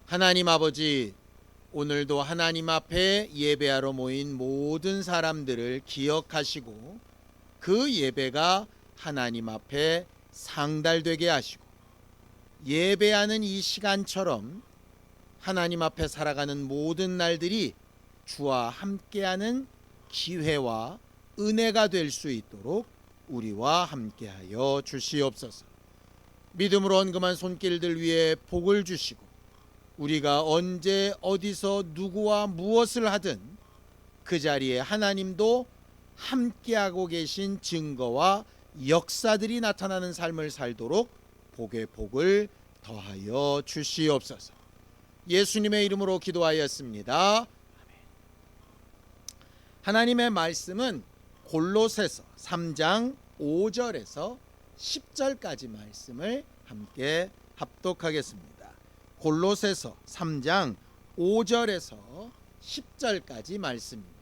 하나님 아버지, 오늘도 하나님 앞에 예배하러 모인 모든 사람들을 기억하시고 그 예배가 하나님 앞에 상달되게 하시고 예배하는 이 시간처럼 하나님 앞에 살아가는 모든 날들이 주와 함께하는 기회와 은혜가 될 수 있도록 우리와 함께하여 주시옵소서. 믿음으로 언금한 손길들 위에 복을 주시고 우리가 언제 어디서 누구와 무엇을 하든 그 자리에 하나님도 함께하고 계신 증거와 역사들이 나타나는 삶을 살도록 복의 복을 더하여 주시옵소서. 예수님의 이름으로 기도하였습니다. 하나님의 말씀은 골로새서 3장 5절에서 10절까지 말씀을 함께 합독하겠습니다. 골로새서 3장 5절에서 10절까지 말씀입니다.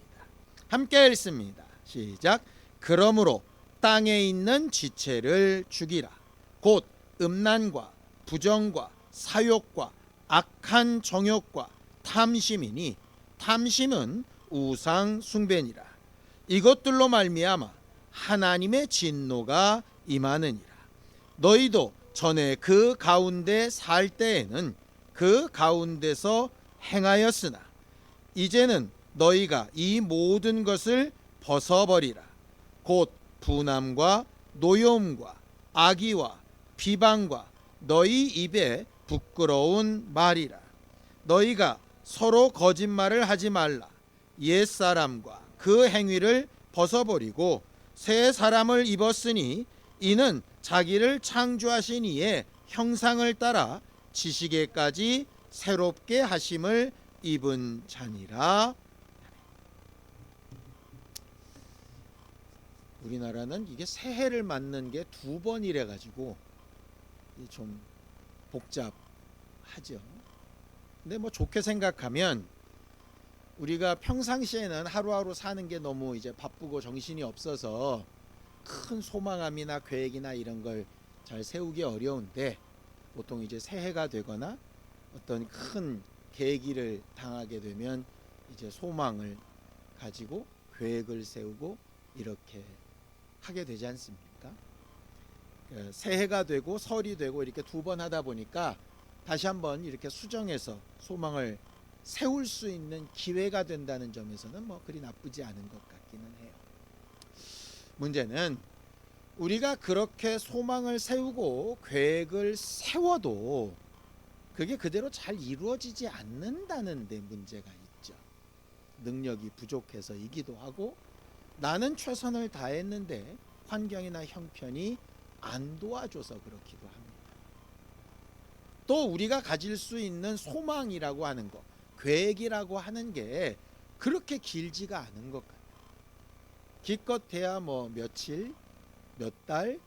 함께 읽습니다. 시작. 그러므로 땅에 있는 지체를 죽이라. 곧 음란과 부정과 사욕과 악한 정욕과 탐심이니 탐심은 우상 숭배니라. 이것들로 말미암아 하나님의 진노가 임하느니라. 너희도 전에 그 가운데 살 때에는 그 가운데서 행하였으나 이제는 너희가 이 모든 것을 벗어버리라. 곧 분함과 노여움과 악의와 비방과 너희 입에 부끄러운 말이라. 너희가 서로 거짓말을 하지 말라. 옛사람과 그 행위를 벗어버리고 새 사람을 입었으니 이는 자기를 창조하신 이의 형상을 따라 지식에까지 새롭게 하심을 입은 자니라. 우리나라는 이게 새해를 맞는 게 2번이래 가지고 좀 복잡하죠. 근데 뭐 좋게 생각하면 우리가 평상시에는 하루하루 사는 게 너무 이제 바쁘고 정신이 없어서 큰 소망함이나 계획이나 이런 걸 잘 세우기 어려운데 보통 이제 새해가 되거나 어떤 큰 계기를 당하게 되면 이제 소망을 가지고 계획을 세우고 이렇게 하게 되지 않습니까? 새해가 되고 설이 되고 이렇게 2번 하다 보니까 다시 한번 이렇게 수정해서 소망을 세울 수 있는 기회가 된다는 점에서는 뭐 그리 나쁘지 않은 것 같기는 해요. 문제는 우리가 그렇게 소망을 세우고 계획을 세워도 그게 그대로 잘 이루어지지 않는다는 데 문제가 있죠. 능력이 부족해서이기도 하고 나는 최선을 다했는데 환경이나 형편이 안 도와줘서 그렇기도 합니다. 또 우리가 가질 수 있는 소망이라고 하는 것, 계획이라고 하는 게 그렇게 길지가 않은 것 같아요. 기껏해야 뭐 며칠, 몇 달,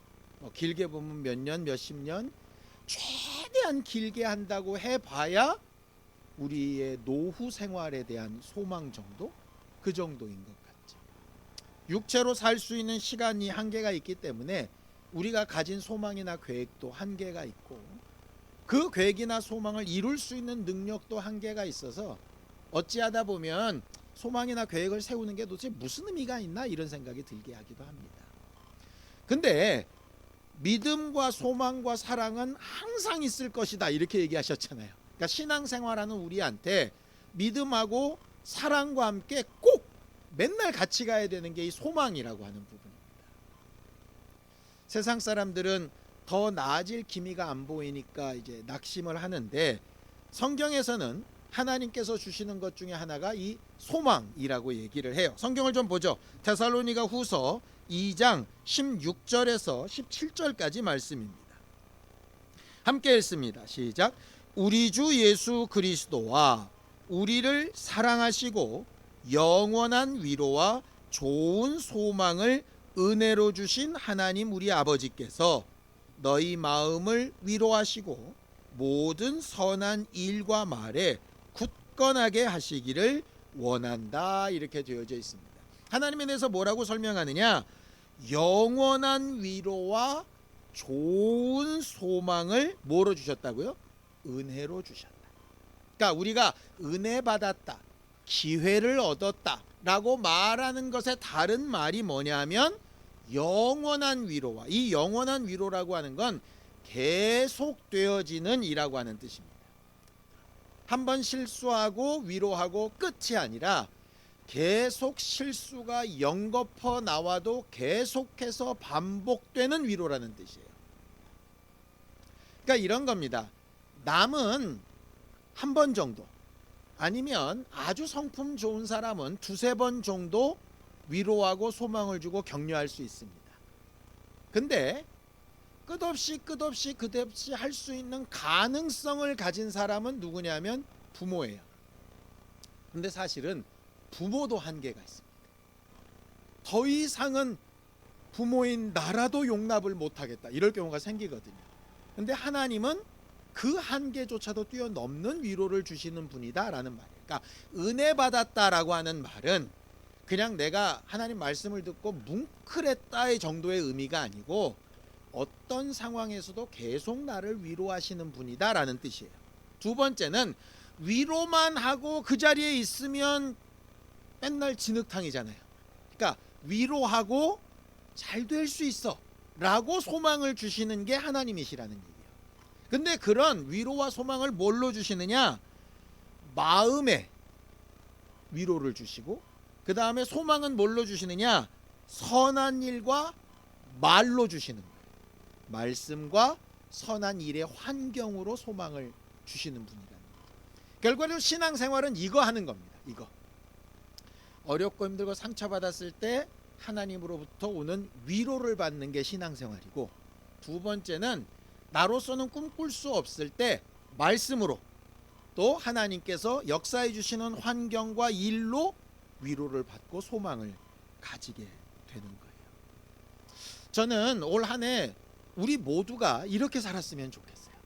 길게 보면 몇 년, 몇십 년, 최대한 길게 한다고 해봐야 우리의 노후 생활에 대한 소망 정도? 그 정도인 것 같죠. 육체로 살 수 있는 시간이 한계가 있기 때문에 우리가 가진 소망이나 계획도 한계가 있고 그 계획이나 소망을 이룰 수 있는 능력도 한계가 있어서 어찌하다 보면 소망이나 계획을 세우는 게 도대체 무슨 의미가 있나 이런 생각이 들게 하기도 합니다. 근데 믿음과 소망과 사랑은 항상 있을 것이다 이렇게 얘기하셨잖아요. 그러니까 신앙생활하는 우리한테 믿음하고 사랑과 함께 꼭 맨날 같이 가야 되는 게 이 소망이라고 하는 부분입니다. 세상 사람들은 더 나아질 기미가 안 보이니까 이제 낙심을 하는데 성경에서는 하나님께서 주시는 것 중에 하나가 이 소망이라고 얘기를 해요. 성경을 좀 보죠. 데살로니가 후서 2장 16절에서 17절까지 말씀입니다. 함께 읽습니다. 시작. 우리 주 예수 그리스도와 우리를 사랑하시고 영원한 위로와 좋은 소망을 은혜로 주신 하나님 우리 아버지께서 너희 마음을 위로하시고 모든 선한 일과 말에 굳건하게 하시기를 원한다 이렇게 되어져 있습니다. 하나님에 대해서 뭐라고 설명하느냐? 영원한 위로와 좋은 소망을 뭐로 주셨다고요? 은혜로 주셨다. 그러니까 우리가 은혜 받았다, 기회를 얻었다라고 말하는 것의 다른 말이 뭐냐면 영원한 위로와, 이 영원한 위로라고 하는 건 계속되어지는 이라고 하는 뜻입니다. 한번 실수하고 위로하고 끝이 아니라 계속 실수가 연거푸 나와도 계속해서 반복되는 위로라는 뜻이에요. 그러니까 이런 겁니다. 남은 한 번 정도, 아니면 아주 성품 좋은 사람은 두세 번 정도 위로하고 소망을 주고 격려할 수 있습니다. 근데 끝없이 할 수 있는 가능성을 가진 사람은 누구냐면 부모예요. 근데 사실은 부모도 한계가 있습니다. 더 이상은 부모인 나라도 용납을 못하겠다, 이럴 경우가 생기거든요. 근데 하나님은 그 한계조차도 뛰어넘는 위로를 주시는 분이다 라는 말이에요. 그러니까 은혜 받았다라고 하는 말은 그냥 내가 하나님 말씀을 듣고 뭉클했다의 정도의 의미가 아니고 어떤 상황에서도 계속 나를 위로하시는 분이다 라는 뜻이에요. 두 번째는 위로만 하고 그 자리에 있으면 맨날 진흙탕이잖아요. 그러니까 위로하고 잘 될 수 있어 라고 소망을 주시는 게 하나님이시라는 얘기예요. 근데 그런 위로와 소망을 뭘로 주시느냐? 마음에 위로를 주시고, 그 다음에 소망은 뭘로 주시느냐? 선한 일과 말로 주시는 거예요. 말씀과 선한 일의 환경으로 소망을 주시는 분이라는 거예요. 결과적으로 신앙생활은 이거 하는 겁니다. 이거 어렵고 힘들고 상처받았을 때 하나님으로부터 오는 위로를 받는 게 신앙생활이고, 두 번째는 나로서는 꿈꿀 수 없을 때 말씀으로, 또 하나님께서 역사해 주시는 환경과 일로 위로를 받고 소망을 가지게 되는 거예요. 저는 올 한 해 우리 모두가 이렇게 살았으면 좋겠어요.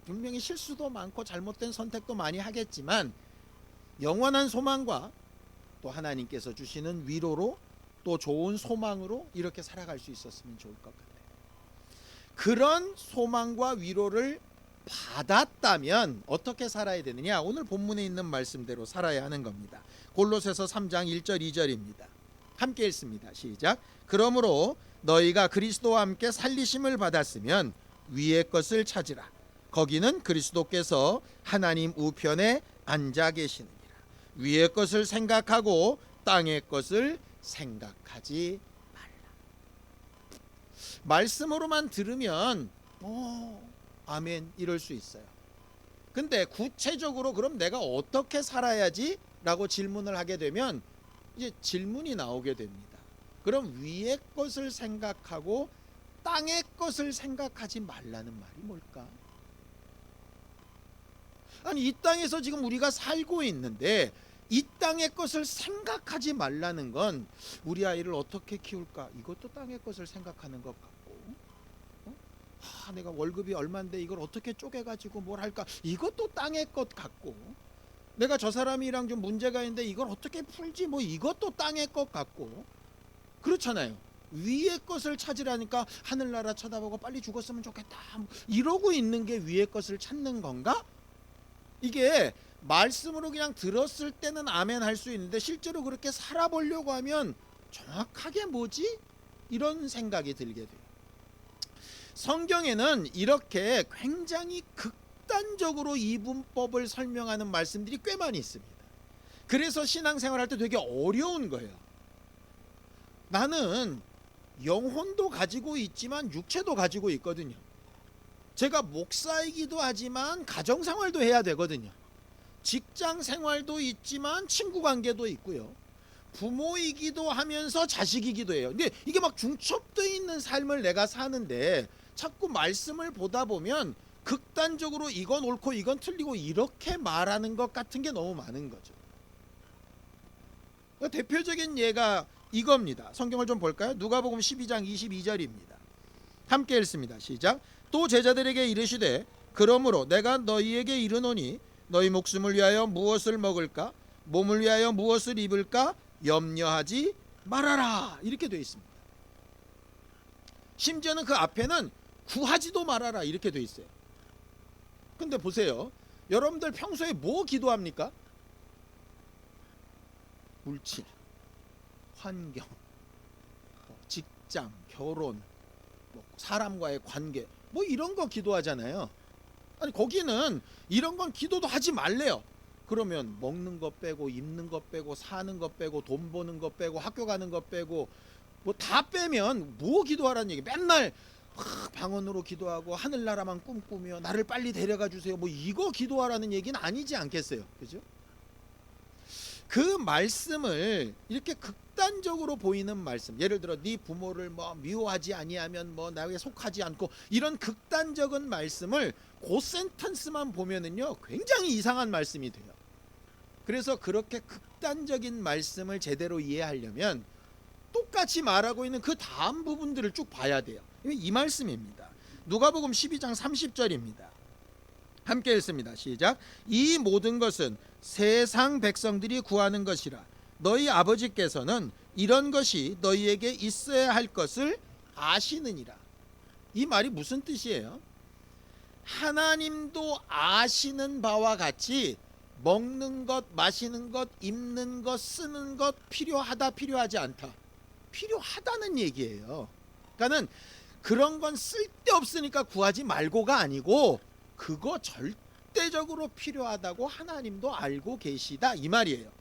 분명히 실수도 많고 잘못된 선택도 많이 하겠지만 영원한 소망과 또 하나님께서 주시는 위로로, 또 좋은 소망으로 이렇게 살아갈 수 있었으면 좋을 것 같아요. 그런 소망과 위로를 받았다면 어떻게 살아야 되느냐? 오늘 본문에 있는 말씀대로 살아야 하는 겁니다. 골로새서 3장 1절 2절입니다. 함께 읽습니다. 시작. 그러므로 너희가 그리스도와 함께 살리심을 받았으면 위의 것을 찾으라. 거기는 그리스도께서 하나님 우편에 앉아 계시느니라. 위의 것을 생각하고 땅의 것을 생각하지 말라. 말씀으로만 들으면 아멘 이럴 수 있어요. 근데 구체적으로 그럼 내가 어떻게 살아야지? 라고 질문을 하게 되면 이제 질문이 나오게 됩니다. 그럼 위의 것을 생각하고 땅의 것을 생각하지 말라는 말이 뭘까? 아니, 이 땅에서 지금 우리가 살고 있는데 이 땅의 것을 생각하지 말라는 건 우리 아이를 어떻게 키울까? 이것도 땅의 것을 생각하는 것 같고, 내가 월급이 얼만데 이걸 어떻게 쪼개가지고 뭘 할까? 이것도 땅의 것 같고, 내가 저 사람이랑 좀 문제가 있는데 이걸 어떻게 풀지? 뭐 이것도 땅의 것 같고, 그렇잖아요. 위의 것을 찾으라니까 하늘나라 쳐다보고 빨리 죽었으면 좋겠다 이러고 있는 게 위의 것을 찾는 건가? 이게 말씀으로 그냥 들었을 때는 아멘 할 수 있는데 실제로 그렇게 살아보려고 하면 정확하게 뭐지? 이런 생각이 들게 돼요. 성경에는 이렇게 굉장히 극단적으로 이분법을 설명하는 말씀들이 꽤 많이 있습니다. 그래서 신앙생활할 때 되게 어려운 거예요. 나는 영혼도 가지고 있지만 육체도 가지고 있거든요. 제가 목사이기도 하지만 가정생활도 해야 되거든요. 직장생활도 있지만 친구관계도 있고요. 부모이기도 하면서 자식이기도 해요. 근데 이게 막 중첩되어 있는 삶을 내가 사는데 자꾸 말씀을 보다 보면 극단적으로 이건 옳고 이건 틀리고 이렇게 말하는 것 같은 게 너무 많은 거죠. 대표적인 예가 이겁니다. 성경을 좀 볼까요? 누가복음 12장 22절입니다. 함께 읽습니다. 시작. 또 제자들에게 이르시되 그러므로 내가 너희에게 이르노니 너희 목숨을 위하여 무엇을 먹을까? 몸을 위하여 무엇을 입을까? 염려하지 말아라. 이렇게 되어 있습니다. 심지어는 그 앞에는 구하지도 말아라 이렇게 되어 있어요. 근데 보세요. 여러분들 평소에 뭐 기도합니까? 물질, 환경, 직장, 결혼, 사람과의 관계, 뭐 이런 거 기도하잖아요. 아니 거기는 이런 건 기도도 하지 말래요. 그러면 먹는 것 빼고, 입는 것 빼고, 사는 것 빼고, 돈 버는 것 빼고, 학교 가는 것 빼고, 뭐 다 빼면 뭐 기도하라는 얘기? 맨날 방언으로 기도하고 하늘나라만 꿈꾸며 나를 빨리 데려가 주세요, 뭐 이거 기도하라는 얘기는 아니지 않겠어요? 그죠? 그 말씀을 이렇게 극단적으로 보이는 말씀, 예를 들어 네 부모를 뭐 미워하지 아니하면 뭐 나에게 속하지 않고, 이런 극단적인 말씀을 그 센텐스만 보면은요 굉장히 이상한 말씀이 돼요. 그래서 그렇게 극단적인 말씀을 제대로 이해하려면 똑같이 말하고 있는 그 다음 부분들을 쭉 봐야 돼요. 이 말씀입니다. 누가복음 12장 30절입니다. 함께 읽습니다. 시작. 이 모든 것은 세상 백성들이 구하는 것이라 너희 아버지께서는 이런 것이 너희에게 있어야 할 것을 아시느니라. 이 말이 무슨 뜻이에요? 하나님도 아시는 바와 같이 먹는 것, 마시는 것, 입는 것, 쓰는 것 필요하다, 필요하지 않다, 필요하다는 얘기예요. 그러니까는 그런 건 쓸데없으니까 구하지 말고가 아니고 그거 절대적으로 필요하다고 하나님도 알고 계시다, 이 말이에요.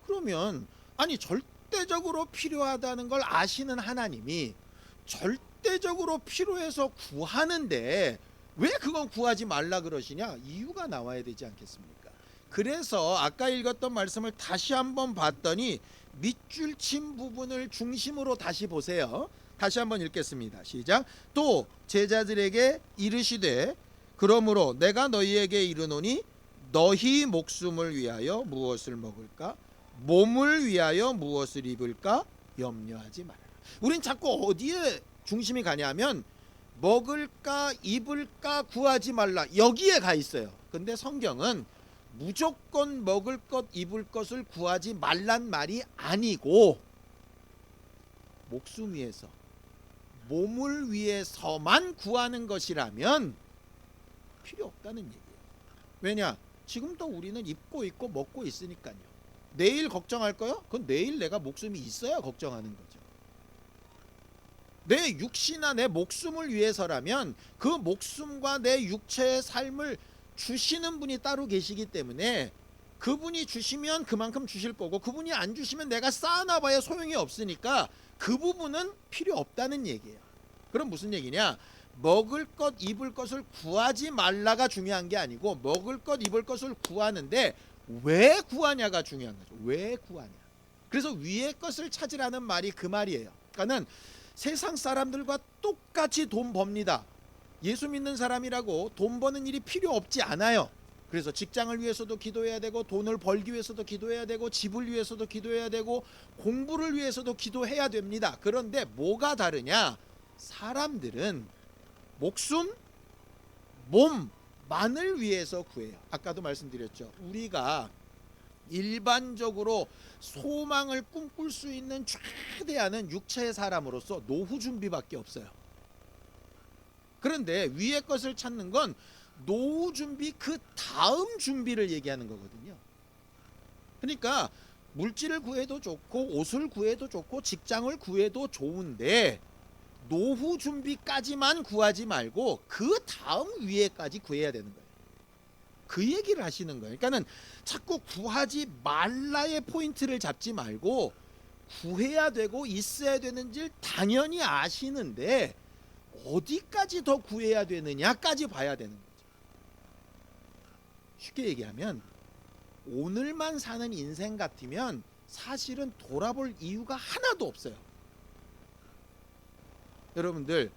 그러면 아니 절대적으로 필요하다는 걸 아시는 하나님이 절대적으로 필요해서 구하는데 왜 그건 구하지 말라 그러시냐? 이유가 나와야 되지 않겠습니까? 그래서 아까 읽었던 말씀을 다시 한번 봤더니 밑줄 친 부분을 중심으로 다시 보세요. 다시 한번 읽겠습니다. 시작. 또 제자들에게 이르시되 그러므로 내가 너희에게 이르노니 너희 목숨을 위하여 무엇을 먹을까? 몸을 위하여 무엇을 입을까? 염려하지 말아라. 우린 자꾸 어디에 중심이 가냐면 먹을까 입을까 구하지 말라, 여기에 가 있어요. 근데 성경은 무조건 먹을 것 입을 것을 구하지 말란 말이 아니고 목숨 위해서, 몸을 위해서만 구하는 것이라면 필요 없다는 얘기예요. 왜냐? 지금도 우리는 입고 있고 먹고 있으니까요. 내일 걱정할 거요? 그건 내일 내가 목숨이 있어야 걱정하는 거죠. 내 육신이나 내 목숨을 위해서라면 그 목숨과 내 육체의 삶을 주시는 분이 따로 계시기 때문에 그분이 주시면 그만큼 주실 거고, 그분이 안 주시면 내가 쌓아놔봐야 소용이 없으니까 그 부분은 필요 없다는 얘기예요. 그럼 무슨 얘기냐? 먹을 것 입을 것을 구하지 말라가 중요한 게 아니고 먹을 것 입을 것을 구하는데 왜 구하냐가 중요한 거죠. 왜 구하냐? 그래서 위의 것을 찾으라는 말이 그 말이에요. 그러니까는 세상 사람들과 똑같이 돈 법니다. 예수 믿는 사람이라고 돈 버는 일이 필요 없지 않아요. 그래서 직장을 위해서도 기도해야 되고, 돈을 벌기 위해서도 기도해야 되고, 집을 위해서도 기도해야 되고, 공부를 위해서도 기도해야 됩니다. 그런데 뭐가 다르냐? 사람들은 목숨, 몸만을 위해서 구해요. 아까도 말씀드렸죠. 우리가 일반적으로 소망을 꿈꿀 수 있는 최대한은 육체의 사람으로서 노후 준비밖에 없어요. 그런데 위의 것을 찾는 건 노후 준비 그 다음 준비를 얘기하는 거거든요. 그러니까 물질을 구해도 좋고 옷을 구해도 좋고 직장을 구해도 좋은데 노후 준비까지만 구하지 말고 그 다음 위에까지 구해야 되는 거예요. 그 얘기를 하시는 거예요. 그러니까는 자꾸 구하지 말라의 포인트를 잡지 말고 구해야 되고 있어야 되는지 당연히 아시는데 어디까지 더 구해야 되느냐까지 봐야 되는 거죠. 쉽게 얘기하면 오늘만 사는 인생 같으면 사실은 돌아볼 이유가 하나도 없어요. 여러분들,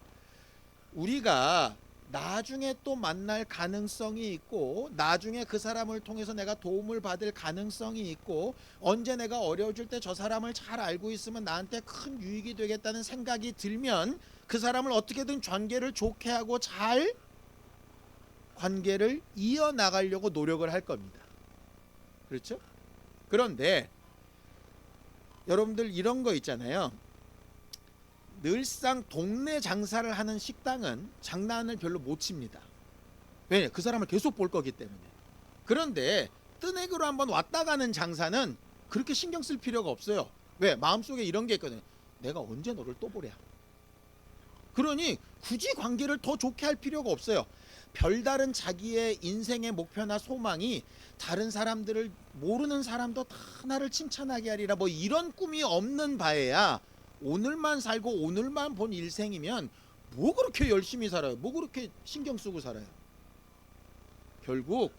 우리가 나중에 또 만날 가능성이 있고, 나중에 그 사람을 통해서 내가 도움을 받을 가능성이 있고, 언제 내가 어려워질 때 저 사람을 잘 알고 있으면 나한테 큰 유익이 되겠다는 생각이 들면 그 사람을 어떻게든 관계를 좋게 하고 잘 관계를 이어나가려고 노력을 할 겁니다. 그렇죠? 그런데 여러분들 이런 거 있잖아요. 늘상 동네 장사를 하는 식당은 장난을 별로 못 칩니다. 왜? 그 사람을 계속 볼 거기 때문에. 그런데 뜨내기로 한번 왔다 가는 장사는 그렇게 신경 쓸 필요가 없어요. 왜? 마음속에 이런 게 있거든요. 내가 언제 너를 또 보랴. 그러니 굳이 관계를 더 좋게 할 필요가 없어요. 별다른 자기의 인생의 목표나 소망이 다른 사람들을, 모르는 사람도 다 나를 칭찬하게 하리라, 뭐 이런 꿈이 없는 바에야 오늘만 살고 오늘만 본 일생이면 뭐 그렇게 열심히 살아요? 뭐 그렇게 신경 쓰고 살아요? 결국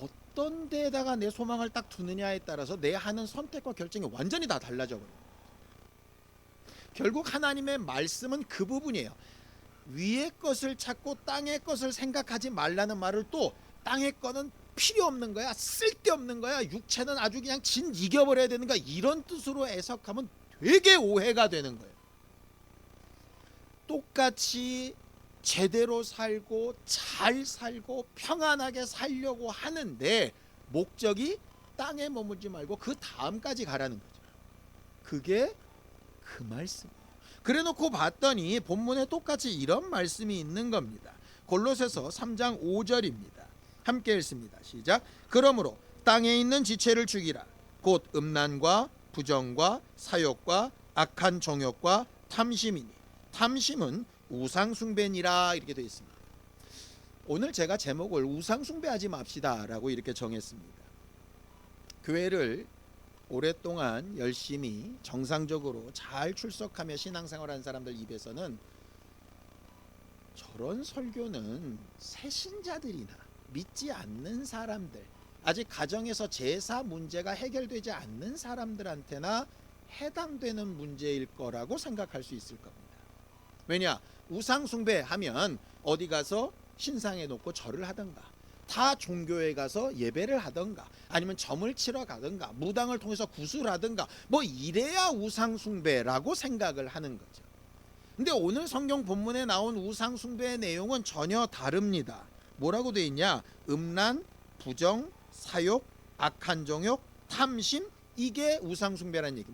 어떤 데에다가 내 소망을 딱 두느냐에 따라서 내 하는 선택과 결정이 완전히 다 달라져 버려요. 결국 하나님의 말씀은 그 부분이에요. 위의 것을 찾고 땅의 것을 생각하지 말라는 말을, 또 땅의 거는 필요 없는 거야, 쓸데없는 거야, 육체는 아주 그냥 진 이겨버려야 되는 거야, 이런 뜻으로 해석하면 되게 오해가 되는 거예요. 똑같이 제대로 살고 잘 살고 평안하게 살려고 하는데 목적이 땅에 머물지 말고 그 다음까지 가라는 거죠. 그게 그 말씀이에요. 그래놓고 봤더니 본문에 똑같이 이런 말씀이 있는 겁니다. 골로새서 3장 5절입니다. 함께 읽습니다. 시작. 그러므로 땅에 있는 지체를 죽이라. 곧 음란과 부정과 사욕과 악한 정욕과 탐심이니, 탐심은 우상숭배니라, 이렇게 되어 있습니다. 오늘 제가 제목을 우상숭배하지 맙시다 라고 이렇게 정했습니다. 교회를 오랫동안 열심히 정상적으로 잘 출석하며 신앙생활하는 사람들 입에서는 저런 설교는 새신자들이나 믿지 않는 사람들, 아직 가정에서 제사 문제가 해결되지 않는 사람들한테나 해당되는 문제일 거라고 생각할 수 있을 겁니다. 왜냐? 우상 숭배하면 어디 가서 신상에 놓고 절을 하던가, 타 종교에 가서 예배를 하던가, 아니면 점을 치러 가던가, 무당을 통해서 구술하던가, 뭐 이래야 우상 숭배라고 생각을 하는 거죠. 근데 오늘 성경 본문에 나온 우상 숭배의 내용은 전혀 다릅니다. 뭐라고 되어 있냐? 음란, 부정, 사욕, 악한 정욕, 탐심, 이게 우상 숭배라는 얘기.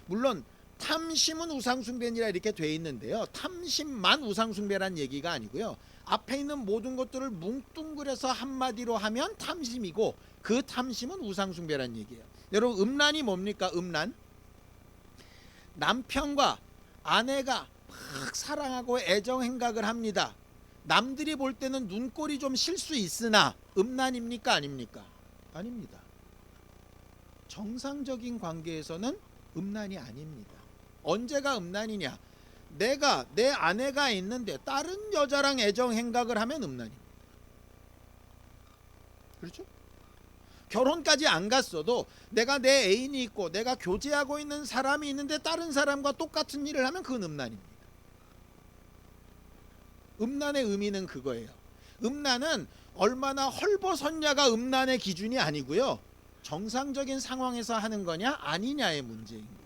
물론 탐심은 우상 숭배니라 이렇게 돼 있는데요, 탐심만 우상 숭배라는 얘기가 아니고요, 앞에 있는 모든 것들을 뭉뚱그려서 한마디로 하면 탐심이고, 그 탐심은 우상 숭배라는 얘기예요. 여러분, 음란이 뭡니까? 음란, 남편과 아내가 막 사랑하고 애정 행각을 합니다. 남들이 볼 때는 눈꼴이 좀 실 수 있으나 음란입니까? 아닙니까? 아닙니다. 정상적인 관계에서는 음란이 아닙니다. 언제가 음란이냐? 내가, 내 아내가 있는데 다른 여자랑 애정 행각을 하면 음란입니다. 그렇죠? 결혼까지 안 갔어도 내가 내 애인이 있고 내가 교제하고 있는 사람이 있는데 다른 사람과 똑같은 일을 하면 그건 음란입니다. 음란의 의미는 그거예요. 음란은 얼마나 헐벗었냐가 음란의 기준이 아니고요, 정상적인 상황에서 하는 거냐 아니냐의 문제인 거예요.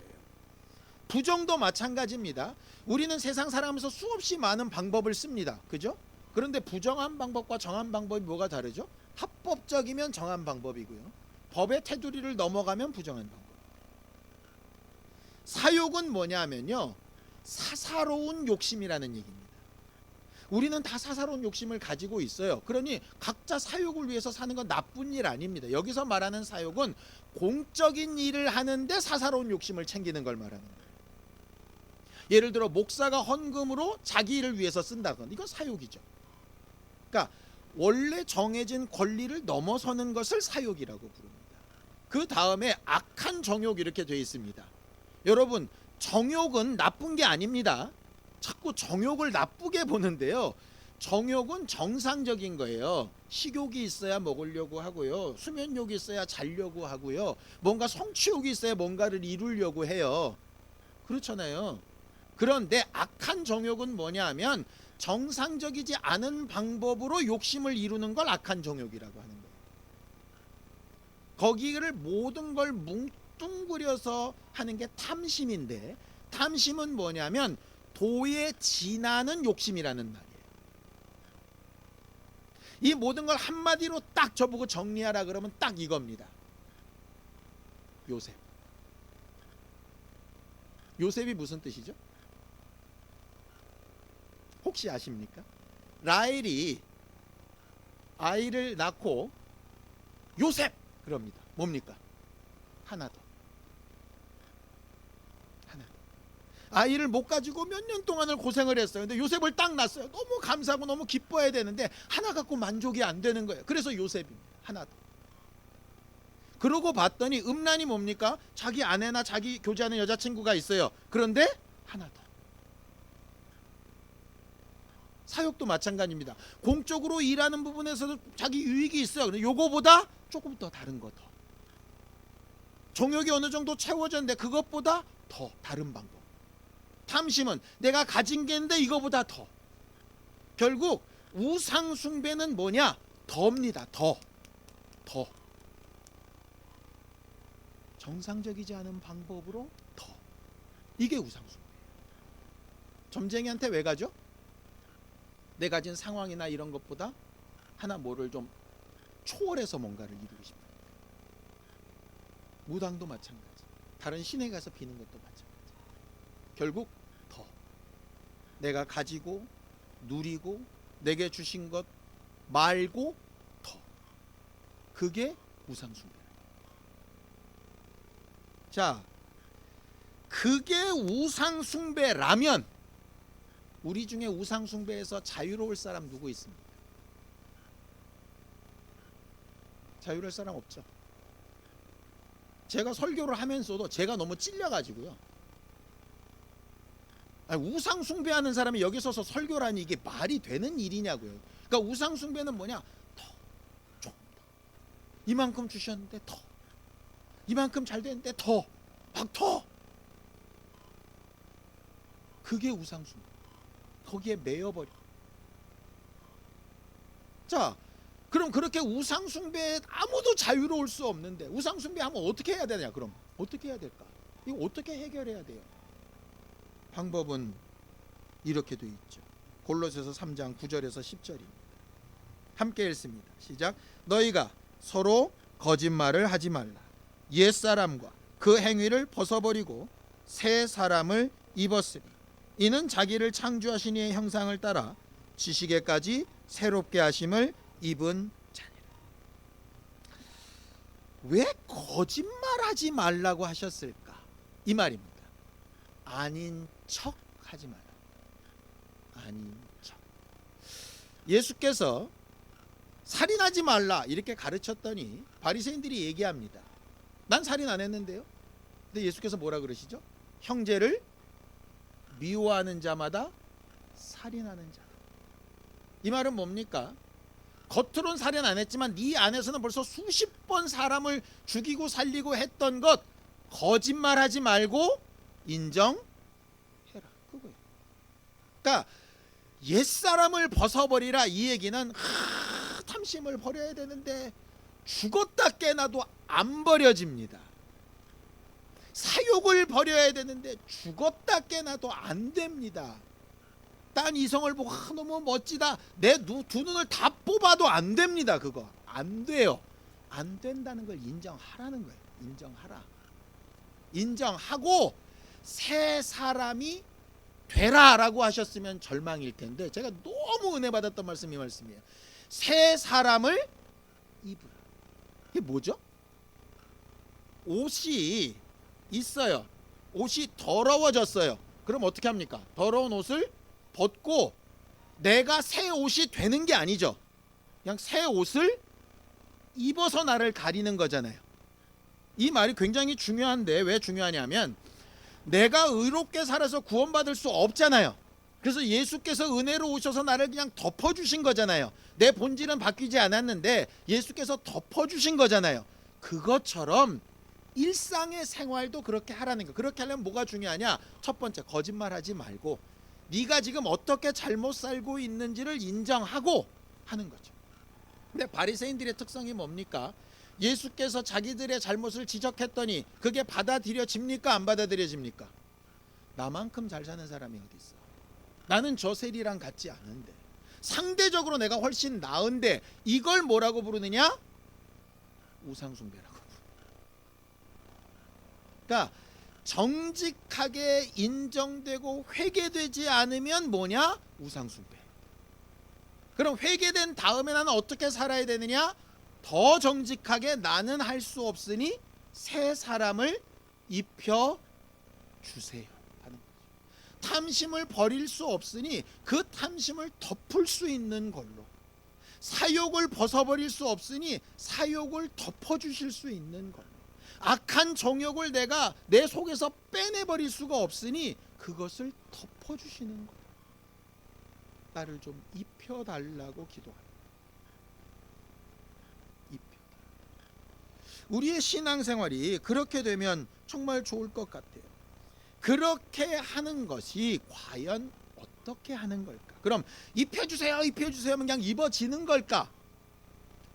부정도 마찬가지입니다. 우리는 세상 살아가면서 수없이 많은 방법을 씁니다. 그죠? 그런데 부정한 방법과 정한 방법이 뭐가 다르죠? 합법적이면 정한 방법이고요, 법의 테두리를 넘어가면 부정한 방법. 사욕은 뭐냐면요, 사사로운 욕심이라는 얘기입니다. 우리는 다 사사로운 욕심을 가지고 있어요. 그러니 각자 사욕을 위해서 사는 건 나쁜 일 아닙니다. 여기서 말하는 사욕은 공적인 일을 하는데 사사로운 욕심을 챙기는 걸 말하는 거예요. 예를 들어 목사가 헌금으로 자기 일을 위해서 쓴다건 이건 사욕이죠. 그러니까 원래 정해진 권리를 넘어서는 것을 사욕이라고 부릅니다. 그 다음에 악한 정욕 이렇게 되어 있습니다. 여러분, 정욕은 나쁜 게 아닙니다. 자꾸 정욕을 나쁘게 보는데요, 정욕은 정상적인 거예요. 식욕이 있어야 먹으려고 하고요, 수면욕이 있어야 자려고 하고요, 뭔가 성취욕이 있어야 뭔가를 이루려고 해요. 그렇잖아요. 그런데 악한 정욕은 뭐냐 하면 정상적이지 않은 방법으로 욕심을 이루는 걸 악한 정욕이라고 하는 거예요. 거기를 모든 걸 뭉뚱그려서 하는 게 탐심인데, 탐심은 뭐냐면 도에 지나는 욕심이라는 말이에요. 이 모든 걸 한마디로 딱 저보고 정리하라 그러면 딱 이겁니다. 요셉. 요셉이 무슨 뜻이죠? 혹시 아십니까? 라헬이 아이를 낳고 요셉 그럽니다. 뭡니까? 하나 더. 하나 더. 아이를 못 가지고 몇 년 동안을 고생을 했어요. 근데 요셉을 딱 낳았어요. 너무 감사하고 너무 기뻐해야 되는데 하나 갖고 만족이 안 되는 거예요. 그래서 요셉입니다. 하나 더. 그러고 봤더니 음란이 뭡니까? 자기 아내나 자기 교제하는 여자친구가 있어요. 그런데 하나 더. 사역도 마찬가지입니다. 공적으로 일하는 부분에서도 자기 유익이 있어요. 근데 요거보다 조금 더 다른 거 더. 정욕이 어느 정도 채워졌는데 그것보다 더 다른 방법. 탐심은 내가 가진 게 있는데 이거보다 더. 결국 우상 숭배는 뭐냐? 더입니다. 더. 정상적이지 않은 방법으로 더. 이게 우상 숭배예요. 점쟁이한테 왜 가죠? 내 가진 상황이나 이런 것보다 하나 뭐를 좀 초월해서 뭔가를 이루고 싶으니까. 무당도 마찬가지. 다른 신에 가서 비는 것도 마찬가지. 결국 더. 내가 가지고 누리고 내게 주신 것 말고 더. 그게 우상 숭배예요. 자, 그게 우상 숭배라면 우리 중에 우상 숭배에서 자유로울 사람 누구 있습니까? 자유로울 사람 없죠. 제가 설교를 하면서도 제가 너무 찔려가지고요. 우상 숭배하는 사람이 여기 서서 설교라니 이게 말이 되는 일이냐고요. 그러니까 우상 숭배는 뭐냐? 더, 조금 더. 이만큼 주셨는데 더. 이만큼 잘 됐는데 더. 막 더. 그게 우상 숭배. 거기에 매여버려. 자, 그럼 그렇게 우상 숭배에 아무도 자유로울 수 없는데 우상 숭배하면 어떻게 해야 되냐? 그럼 어떻게 해야 될까? 이거 어떻게 해결해야 돼요? 방법은 이렇게 돼 있죠. 골로새서 3장 9절에서 10절입니다. 함께 읽습니다. 시작. 너희가 서로 거짓말을 하지 말라. 옛사람과 그 행위를 벗어버리고 새 사람을 입었으니 이는 자기를 창조하신 이의 형상을 따라 지식에까지 새롭게 하심을 입은 자니라. 왜 거짓말하지 말라고 하셨을까? 이 말입니다. 아닌 척 하지 마라. 아닌 척. 예수께서 살인하지 말라 이렇게 가르쳤더니 바리새인들이 얘기합니다. 난 살인 안 했는데요. 근데 예수께서 뭐라 그러시죠? 형제를 미워하는 자마다 살인하는 자다. 이 말은 뭡니까? 겉으로는 살인 안 했지만 네 안에서는 벌써 수십 번 사람을 죽이고 살리고 했던 것 거짓말하지 말고 인정해라. 그거예요. 그러니까 옛사람을 벗어버리라 이 얘기는 탐심을 버려야 되는데 죽었다 깨나도 안 버려집니다. 사욕을 버려야 되는데 죽었다 깨나도 안 됩니다. 딴 이성을 보고 너무 멋지다. 내 두 눈을 다 뽑아도 안 됩니다. 그거 안 돼요. 안 된다는 걸 인정하라는 거예요. 인정하라. 인정하고 새 사람이 되라라고 하셨으면 절망일 텐데 제가 너무 은혜 받았던 말씀이 이 말씀이에요. 새 사람을 입으라. 이게 뭐죠? 옷이 있어요. 옷이 더러워졌어요. 그럼 어떻게 합니까? 더러운 옷을 벗고 내가 새 옷이 되는 게 아니죠. 그냥 새 옷을 입어서 나를 가리는 거잖아요. 이 말이 굉장히 중요한데 왜 중요하냐면 내가 의롭게 살아서 구원받을 수 없잖아요. 그래서 예수께서 은혜로 오셔서 나를 그냥 덮어주신 거잖아요. 내 본질은 바뀌지 않았는데 예수께서 덮어주신 거잖아요. 그것처럼 일상의 생활도 그렇게 하라는 거. 그렇게 하려면 뭐가 중요하냐? 첫 번째, 거짓말하지 말고 네가 지금 어떻게 잘못 살고 있는지를 인정하고 하는 거죠. 근데 바리새인들의 특성이 뭡니까? 예수께서 자기들의 잘못을 지적했더니 그게 받아들여집니까? 안 받아들여집니까? 나만큼 잘 사는 사람이 어디 있어? 나는 저 세리랑 같지 않은데, 상대적으로 내가 훨씬 나은데 이걸 뭐라고 부르느냐? 우상숭배라고. 그러니까 정직하게 인정되고 회개되지 않으면 뭐냐? 우상숭배. 그럼 회개된 다음에 나는 어떻게 살아야 되느냐? 더 정직하게 나는 할 수 없으니 새 사람을 입혀 주세요 하는 거죠. 탐심을 버릴 수 없으니 그 탐심을 덮을 수 있는 걸로, 사욕을 벗어버릴 수 없으니 사욕을 덮어주실 수 있는 걸로, 악한 정욕을 내가 내 속에서 빼내버릴 수가 없으니 그것을 덮어주시는 거예요. 나를 좀 입혀달라고 기도합니다. 우리의 신앙생활이 그렇게 되면 정말 좋을 것 같아요. 그렇게 하는 것이 과연 어떻게 하는 걸까? 그럼 입혀주세요 입혀주세요 하면 그냥 입어지는 걸까?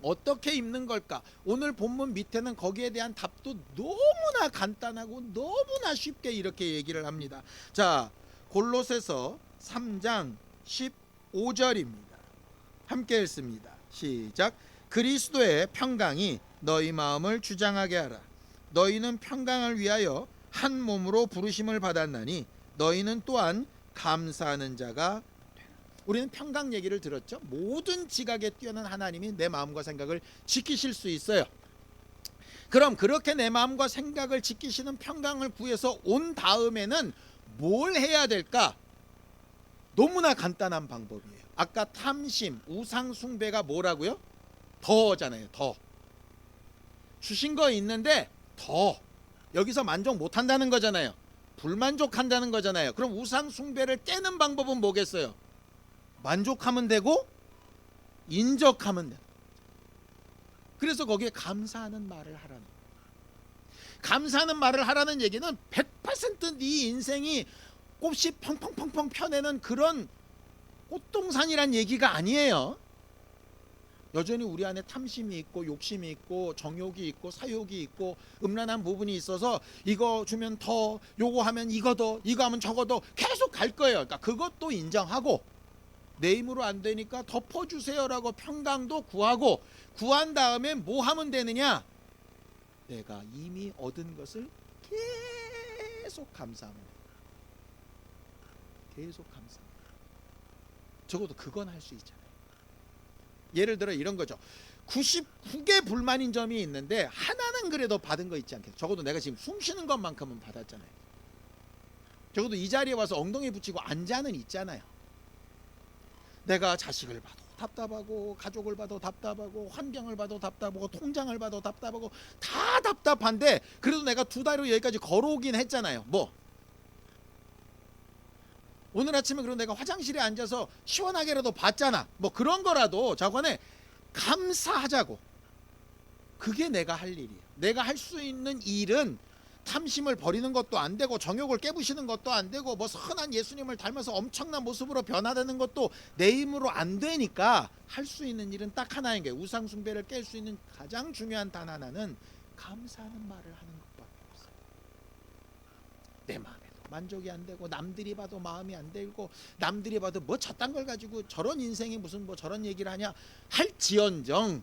어떻게 입는 걸까? 오늘 본문 밑에는 거기에 대한 답도 너무나 간단하고 너무나 쉽게 이렇게 얘기를 합니다. 자, 골로새서 3장 15절입니다. 함께 읽습니다. 시작. 그리스도의 평강이 너희 마음을 주장하게 하라. 너희는 평강을 위하여 한 몸으로 부르심을 받았나니 너희는 또한 감사하는 자가 되라. 우리는 평강 얘기를 들었죠. 모든 지각에 뛰어난 하나님이 내 마음과 생각을 지키실 수 있어요. 그럼 그렇게 내 마음과 생각을 지키시는 평강을 구해서 온 다음에는 뭘 해야 될까? 너무나 간단한 방법이에요. 아까 탐심, 우상 숭배가 뭐라고요? 더잖아요. 더 주신 거 있는데 더, 여기서 만족 못한다는 거잖아요. 불만족한다는 거잖아요. 그럼 우상 숭배를 깨는 방법은 뭐겠어요? 만족하면 되고 인적하면 돼요. 그래서 거기에 감사하는 말을 하라는 거예요. 감사하는 말을 하라는 얘기는 100% 네 인생이 꽃이 펑펑펑펑 펴내는 그런 꽃동산이란 얘기가 아니에요. 여전히 우리 안에 탐심이 있고 욕심이 있고 정욕이 있고 사욕이 있고 음란한 부분이 있어서 이거 주면 더, 요거 하면 이거 더, 이거 하면 저거 더 계속 갈 거예요. 그러니까 그것도 인정하고 내 힘으로 안 되니까 덮어주세요라고 평강도 구하고, 구한 다음에 뭐 하면 되느냐? 내가 이미 얻은 것을 계속 감사하면 돼요. 계속 감사합니다. 적어도 그건 할 수 있잖아요. 예를 들어 이런 거죠. 99개 불만인 점이 있는데 하나는 그래도 받은 거 있지 않겠어요? 적어도 내가 지금 숨 쉬는 것만큼은 받았잖아요. 적어도 이 자리에 와서 엉덩이 붙이고 앉아는 있잖아요. 내가 자식을 봐도 답답하고, 가족을 봐도 답답하고, 환경을 봐도 답답하고, 통장을 봐도 답답하고, 다 답답한데 그래도 내가 2달 후 여기까지 걸어오긴 했잖아요. 뭐 오늘 아침에 그럼 내가 화장실에 앉아서 시원하게라도 봤잖아. 뭐 그런 거라도 저번에 감사하자고. 그게 내가 할 일이에요. 내가 할 수 있는 일은 탐심을 버리는 것도 안 되고, 정욕을 깨부시는 것도 안 되고, 뭐 선한 예수님을 닮아서 엄청난 모습으로 변화되는 것도 내 힘으로 안 되니까 할 수 있는 일은 딱 하나인 게, 우상 숭배를 깰 수 있는 가장 중요한 단 하나는 감사하는 말을 하는 것밖에 없어요. 내 마음에 만족이 안 되고, 남들이 봐도 마음이 안 들고, 남들이 봐도 뭐 저딴 걸 가지고 저런 인생이 무슨 뭐 저런 얘기를 하냐 할지언정,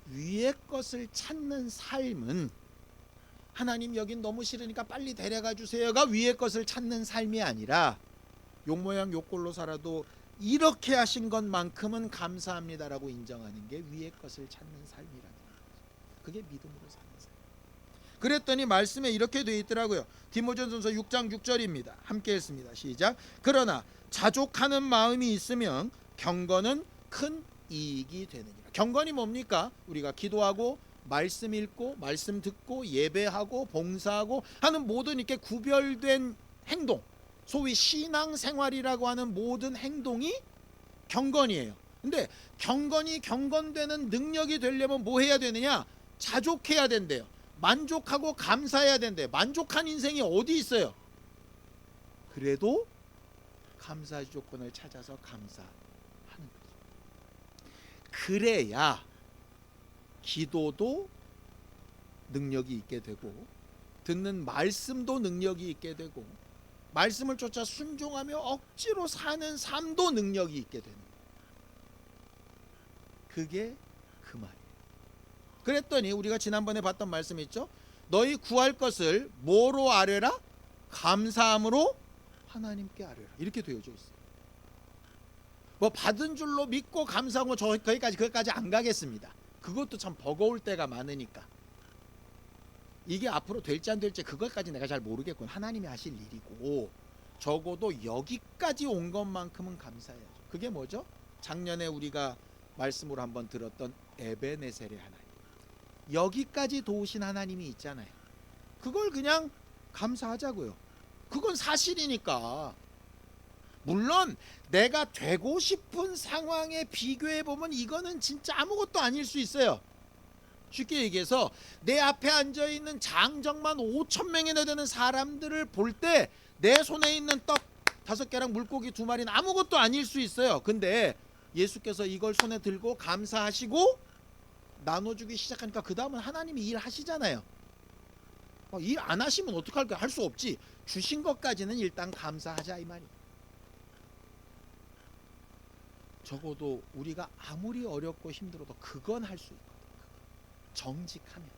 위의 것을 찾는 삶은, 하나님 여긴 너무 싫으니까 빨리 데려가 주세요가 위의 것을 찾는 삶이 아니라, 욕모양 욕골로 살아도 이렇게 하신 것만큼은 감사합니다라고 인정하는 게 위의 것을 찾는 삶이라는 거죠. 그게 믿음으로 사는 삶. 그랬더니 말씀에 이렇게 되어 있더라고요. 디모데전서 6장 6절입니다. 함께 읽습니다. 시작. 그러나 자족하는 마음이 있으면 경건은 큰 이익이 되느니라. 경건이 뭡니까? 우리가 기도하고 말씀 읽고 말씀 듣고 예배하고 봉사하고 하는 모든 이렇게 구별된 행동, 소위 신앙생활이라고 하는 모든 행동이 경건이에요. 근데 경건이 경건되는 능력이 되려면 뭐 해야 되느냐? 자족해야 된대요. 만족하고 감사해야 된대. 만족한 인생이 어디 있어요? 그래도 감사의 조건을 찾아서 감사하는 거죠. 그래야 기도도 능력이 있게 되고, 듣는 말씀도 능력이 있게 되고, 말씀을 쫓아 순종하며 억지로 사는 삶도 능력이 있게 되는 거예요. 그게 그 말이에요. 그랬더니 우리가 지난번에 봤던 말씀 있죠? 너희 구할 것을 뭐로 아뢰라? 감사함으로 하나님께 아뢰라. 이렇게 되어져 있어요. 뭐 받은 줄로 믿고 감사하고 저 거기까지 안 가겠습니다. 그것도 참 버거울 때가 많으니까. 이게 앞으로 될지 안 될지 그것까지 내가 잘 모르겠군. 하나님이 하실 일이고 적어도 여기까지 온 것만큼은 감사해야죠. 그게 뭐죠? 작년에 우리가 말씀으로 한번 들었던 에베네셀의 하나님, 여기까지 도우신 하나님이 있잖아요. 그걸 그냥 감사하자고요. 그건 사실이니까. 물론 내가 되고 싶은 상황에 비교해보면 이거는 진짜 아무것도 아닐 수 있어요. 쉽게 얘기해서 내 앞에 앉아있는 장정만 5,000명이나 되는 사람들을 볼 때 내 손에 있는 떡 5개랑 물고기 2마리는 아무것도 아닐 수 있어요. 근데 예수께서 이걸 손에 들고 감사하시고 나눠주기 시작하니까 그 다음은 하나님이 일하시잖아요. 일 안 하시면 어떡할까? 할 수 없지. 주신 것까지는 일단 감사하자 이 말이에요. 적어도 우리가 아무리 어렵고 힘들어도 그건 할 수 있거든. 정직하면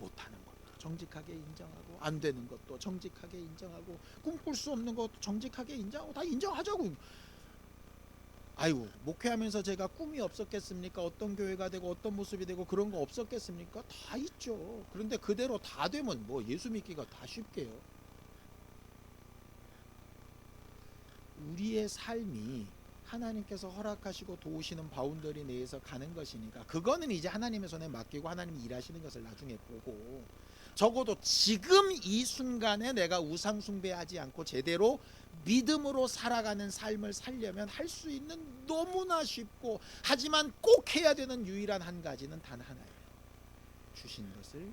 못하는 것도 정직하게 인정하고, 안 되는 것도 정직하게 인정하고, 꿈꿀 수 없는 것도 정직하게 인정하고, 다 인정하자고. 아이고, 목회하면서 제가 꿈이 없었겠습니까? 어떤 교회가 되고 어떤 모습이 되고 그런 거 없었겠습니까? 다 있죠. 그런데 그대로 다 되면 뭐 예수 믿기가 다 쉽게요. 우리의 삶이 하나님께서 허락하시고 도우시는 바운더리 내에서 가는 것이니까 그거는 이제 하나님의 손에 맡기고 하나님이 일하시는 것을 나중에 보고, 적어도 지금 이 순간에 내가 우상 숭배하지 않고 제대로 믿음으로 살아가는 삶을 살려면 할 수 있는 너무나 쉽고 하지만 꼭 해야 되는 유일한 한 가지는 단 하나예요. 주신 것을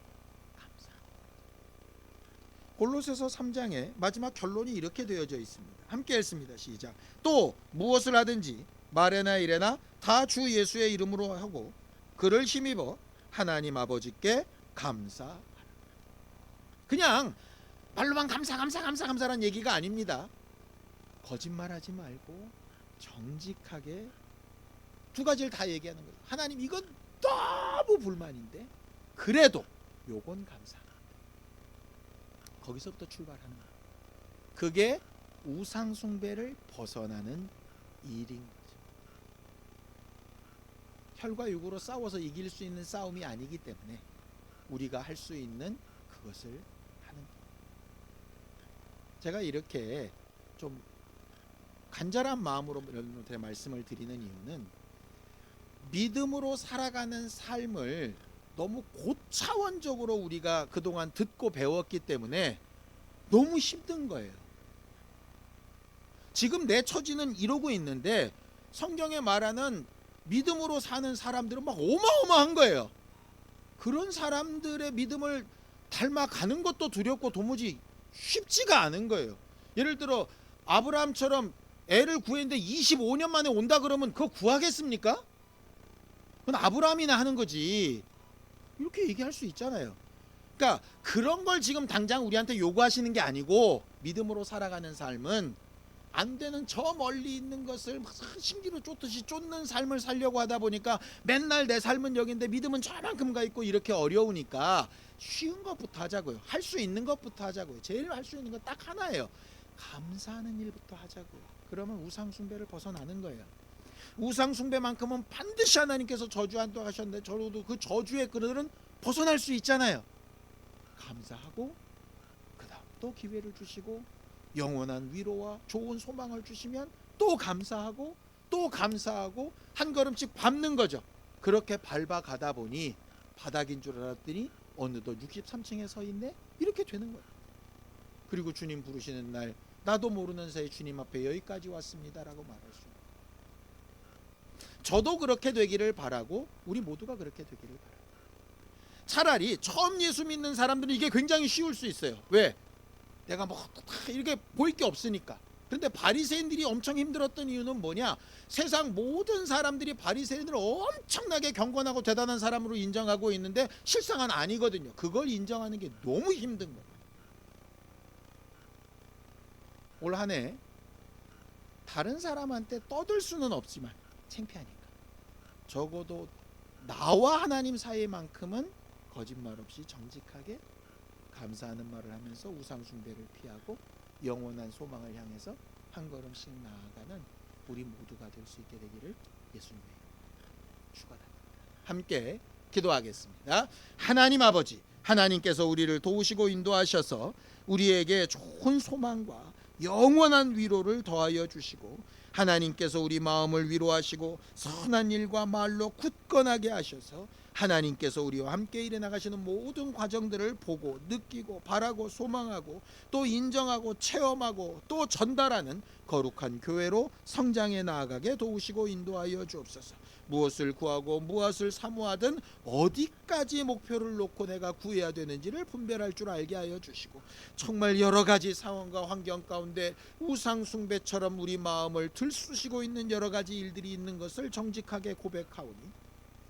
감사합니다. 골로새서 3장의 마지막 결론이 이렇게 되어져 있습니다. 함께 읽습니다. 시작. 또 무엇을 하든지 말에나 이래나 다 주 예수의 이름으로 하고 그를 힘입어 하나님 아버지께 감사하라. 그냥 말로만 감사라는 얘기가 아닙니다. 거짓말하지 말고 정직하게 두 가지를 다 얘기하는 거예요. 하나님 이건 너무 불만인데 그래도 요건 감사합니다. 거기서부터 출발하는 거예요. 그게 우상 숭배를 벗어나는 일인 거죠. 혈과 육으로 싸워서 이길 수 있는 싸움이 아니기 때문에 우리가 할 수 있는 그것을 하는 거예요. 제가 이렇게 좀 간절한 마음으로 여러분들한테 말씀을 드리는 이유는 믿음으로 살아가는 삶을 너무 고차원적으로 우리가 그동안 듣고 배웠기 때문에 너무 힘든 거예요. 지금 내 처지는 이러고 있는데 성경에 말하는 믿음으로 사는 사람들은 막 어마어마한 거예요. 그런 사람들의 믿음을 닮아가는 것도 두렵고 도무지 쉽지가 않은 거예요. 예를 들어 아브라함처럼 애를 구했는데 25년 만에 온다 그러면 그거 구하겠습니까? 그건 아브라함이나 하는 거지. 이렇게 얘기할 수 있잖아요. 그러니까 그런 걸 지금 당장 우리한테 요구하시는 게 아니고 믿음으로 살아가는 삶은 안 되는 저 멀리 있는 것을 신기루 쫓듯이 쫓는 삶을 살려고 하다 보니까 맨날 내 삶은 여기인데 믿음은 저만큼 가 있고 이렇게 어려우니까 쉬운 것부터 하자고요. 할 수 있는 것부터 하자고요. 제일 할 수 있는 건 딱 하나예요. 감사하는 일부터 하자고요. 그러면 우상 숭배를 벗어나는 거예요. 우상 숭배만큼은 반드시 하나님께서 저주한다고 하셨는데 저도 그 저주의 그늘은 벗어날 수 있잖아요. 감사하고 그 다음 또 기회를 주시고 영원한 위로와 좋은 소망을 주시면 또 감사하고 또 감사하고 한 걸음씩 밟는 거죠. 그렇게 밟아가다 보니 바닥인 줄 알았더니 어느덧 63층에 서 있네? 이렇게 되는 거예요. 그리고 주님 부르시는 날 나도 모르는 사이 주님 앞에 여기까지 왔습니다 라고 말할 수 있어요. 저도 그렇게 되기를 바라고 우리 모두가 그렇게 되기를 바라요. 차라리 처음 예수 믿는 사람들은 이게 굉장히 쉬울 수 있어요. 왜? 내가 뭐 이렇게 보일 게 없으니까. 그런데 바리새인들이 엄청 힘들었던 이유는 뭐냐? 세상 모든 사람들이 바리새인을 엄청나게 경건하고 대단한 사람으로 인정하고 있는데 실상은 아니거든요. 그걸 인정하는 게 너무 힘든 거예요. 올 한 해 다른 사람한테 떠들 수는 없지만 창피하니까 적어도 나와 하나님 사이만큼은 거짓말 없이 정직하게 감사하는 말을 하면서 우상 숭배를 피하고 영원한 소망을 향해서 한 걸음씩 나아가는 우리 모두가 될 수 있게 되기를 예수님의 이름으로 축원합니다. 함께 기도하겠습니다. 하나님 아버지, 하나님께서 우리를 도우시고 인도하셔서 우리에게 좋은 소망과 영원한 위로를 더하여 주시고, 하나님께서 우리 마음을 위로하시고 선한 일과 말로 굳건하게 하셔서 하나님께서 우리와 함께 일해 나가시는 모든 과정들을 보고 느끼고 바라고 소망하고 또 인정하고 체험하고 또 전달하는 거룩한 교회로 성장해 나아가게 도우시고 인도하여 주옵소서. 무엇을 구하고 무엇을 사모하든 어디까지 목표를 놓고 내가 구해야 되는지를 분별할 줄 알게 하여 주시고, 정말 여러 가지 상황과 환경 가운데 우상 숭배처럼 우리 마음을 들쑤시고 있는 여러 가지 일들이 있는 것을 정직하게 고백하오니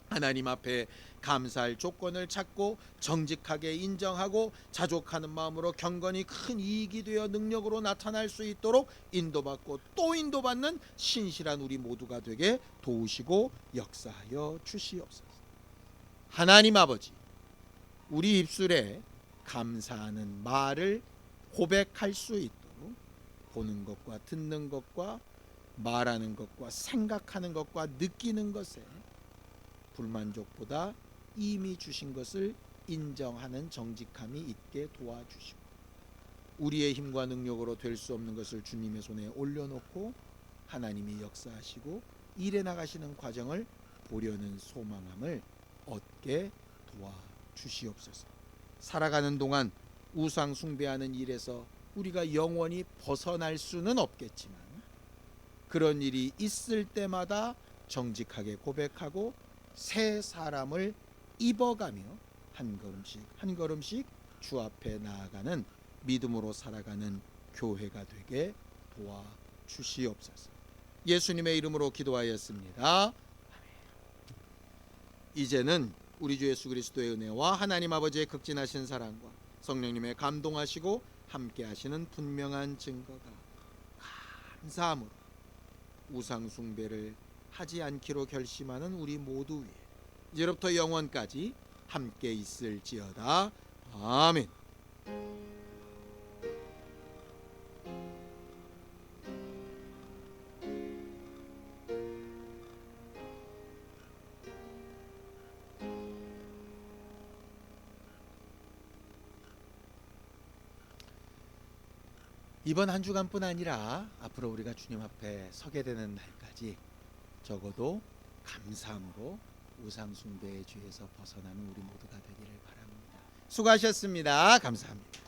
하나님 앞에 감사할 조건을 찾고 정직하게 인정하고 자족하는 마음으로 경건이 큰 이익이 되어 능력으로 나타날 수 있도록 인도받고 또 인도받는 신실한 우리 모두가 되게 도우시고 역사하여 주시옵소서. 하나님 아버지, 우리 입술에 감사하는 말을 고백할 수 있도록 보는 것과 듣는 것과 말하는 것과 생각하는 것과 느끼는 것에 불만족보다 이미 주신 것을 인정하는 정직함이 있게 도와주시고, 우리의 힘과 능력으로 될 수 없는 것을 주님의 손에 올려놓고 하나님이 역사하시고 일해 나가시는 과정을 보려는 소망함을 얻게 도와주시옵소서. 살아가는 동안 우상 숭배하는 일에서 우리가 영원히 벗어날 수는 없겠지만 그런 일이 있을 때마다 정직하게 고백하고 새 사람을 입어가며 한 걸음씩 한 걸음씩 주 앞에 나아가는 믿음으로 살아가는 교회가 되게 도와주시옵소서. 예수님의 이름으로 기도하였습니다. 아멘. 이제는 우리 주 예수 그리스도의 은혜와 하나님 아버지의 극진하신 사랑과 성령님의 감동하시고 함께 하시는 분명한 증거가 감사함으로 우상 숭배를 하지 않기로 결심하는 우리 모두 위에 이제로부터 영원까지 함께 있을지어다. 아멘. 이번 한 주간뿐 아니라 앞으로 우리가 주님 앞에 서게 되는 날까지 적어도 감사함으로 우상 숭배의 죄에서 벗어나는 우리 모두가 되기를 바랍니다. 수고하셨습니다. 감사합니다.